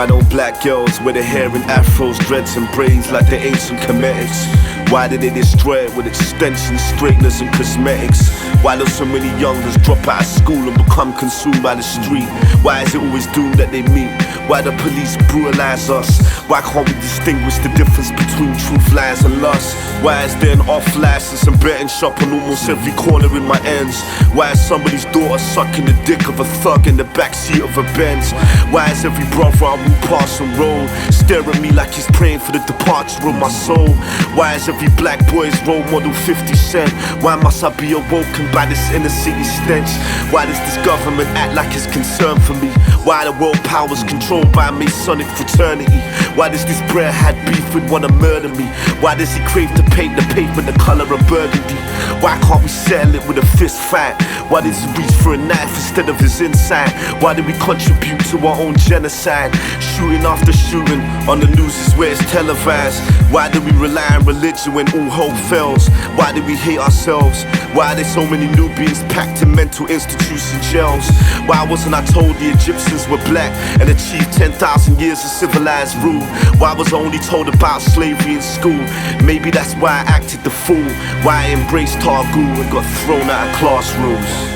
Why don't black girls wear their hair in afros, dreads and braids like the ancient Cometics? Why did they destroy it with extensions, straighteners and cosmetics? Why do so many youngers drop out of school and become consumed by the street? Why is it always doomed that they meet? Why the police brutalize us? Why can't we distinguish the difference between truth, lies and lust? Why is there an off license and betting shop on almost every corner in my ends? Why is somebody's daughter sucking the dick of a thug in the backseat of a Benz? Why is every brother I walk past and roll stare at me like he's praying for the departure of my soul? Why is every black boy's role model 50 Cent? Why must I be awoken by this inner city stench? Why does this government act like it's concerned for me? Why the world power's controlled by a Masonic fraternity? Why does this brer had beef with wanna murder me? Why does he crave to paint the pavement the color of burgundy? Why can't we settle it with a fist fight? Why does he reach for a knife instead of his inside? Why do we contribute to our own genocide? Shooting after shooting on the news is where it's televised. Why do we rely on religion when all hope fails? Why do we hate ourselves? Why are there so many Nubians packed in mental institution jails? Why wasn't I told the Egyptians were black and achieved 10,000 years of civilized rule? Why was I only told about slavery in school? Maybe that's why I acted the fool. Why I embraced Targul and got thrown out of classrooms.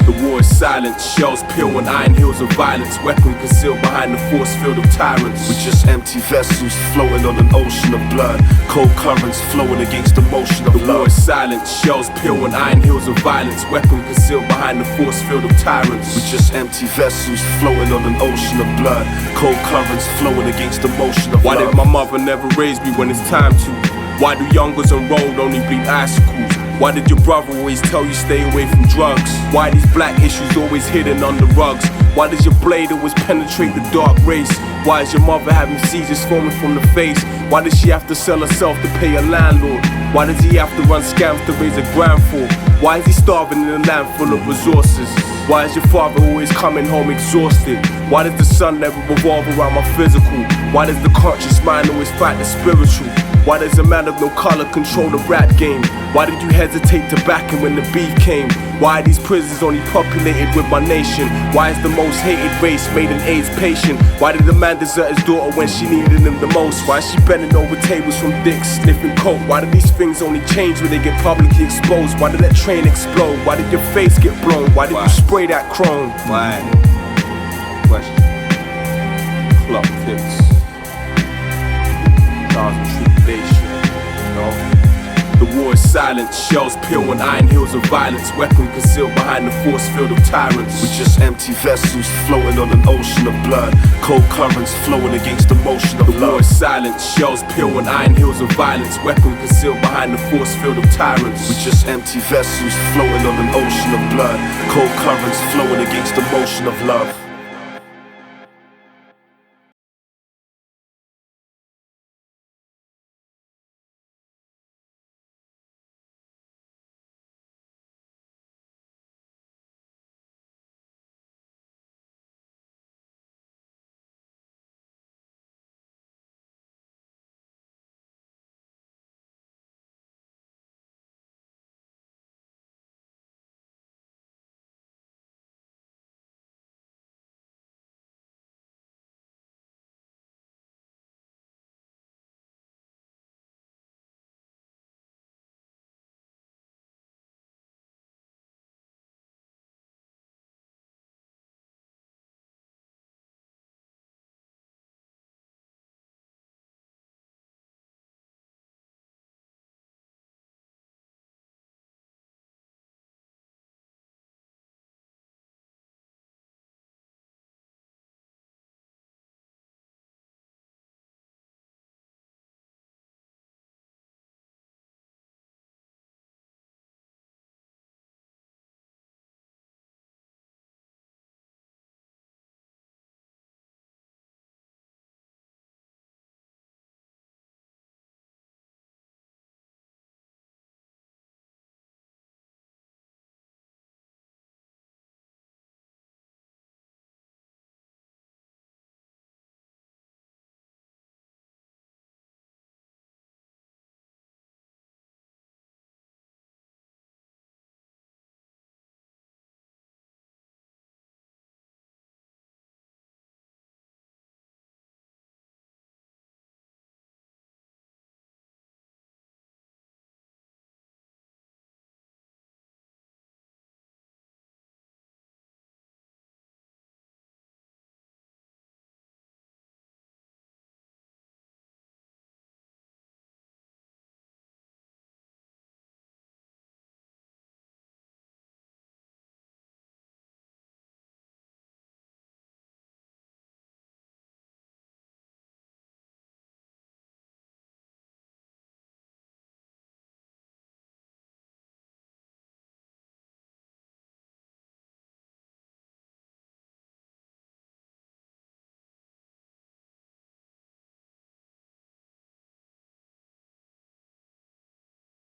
The war is silent, shells peel on iron hills of violence, weapon concealed behind the force field of tyrants. We're just empty vessels floating on an ocean of blood, cold currents flowing against the motion of love. The war is silent, shells peel on iron hills of violence, weapon concealed behind the force field of tyrants. We're just empty vessels floating on an ocean of blood, cold currents flowing against the motion of love. Why did my mother never raise me when it's time to? Why do youngers on road only bleed icicles? Why did your brother always tell you stay away from drugs? Why these black issues always hidden under rugs? Why does your blade always penetrate the dark race? Why is your mother having seizures forming from the face? Why does she have to sell herself to pay a landlord? Why does he have to run scams to raise a grand for? Why is he starving in a land full of resources? Why is your father always coming home exhausted? Why does the sun never revolve around my physical? Why does the conscious mind always fight the spiritual? Why does a man of no color control the rap game? Why did you hesitate to back him when the beef came? Why are these prisons only populated with my nation? Why is the most hated race made an AIDS patient? Why did the man desert his daughter when she needed him the most? Why is she bending over tables from dicks, sniffing coke? Why do these things only change when they get publicly exposed? Why did that train explode? Why did your face get blown? Why did you spray that chrome? Why? Question. Clock ticks. Trials and tribulation, you know? The war is silent, shells peel on iron hills of violence, weapon concealed behind the force field of tyrants. We're just empty vessels floating on an ocean of blood, cold currents flowing against the motion of love. The war is silent, shells peel on iron hills of violence, weapon concealed behind the force field of tyrants. We're just empty vessels floating on an ocean of blood, cold currents flowing against the motion of love.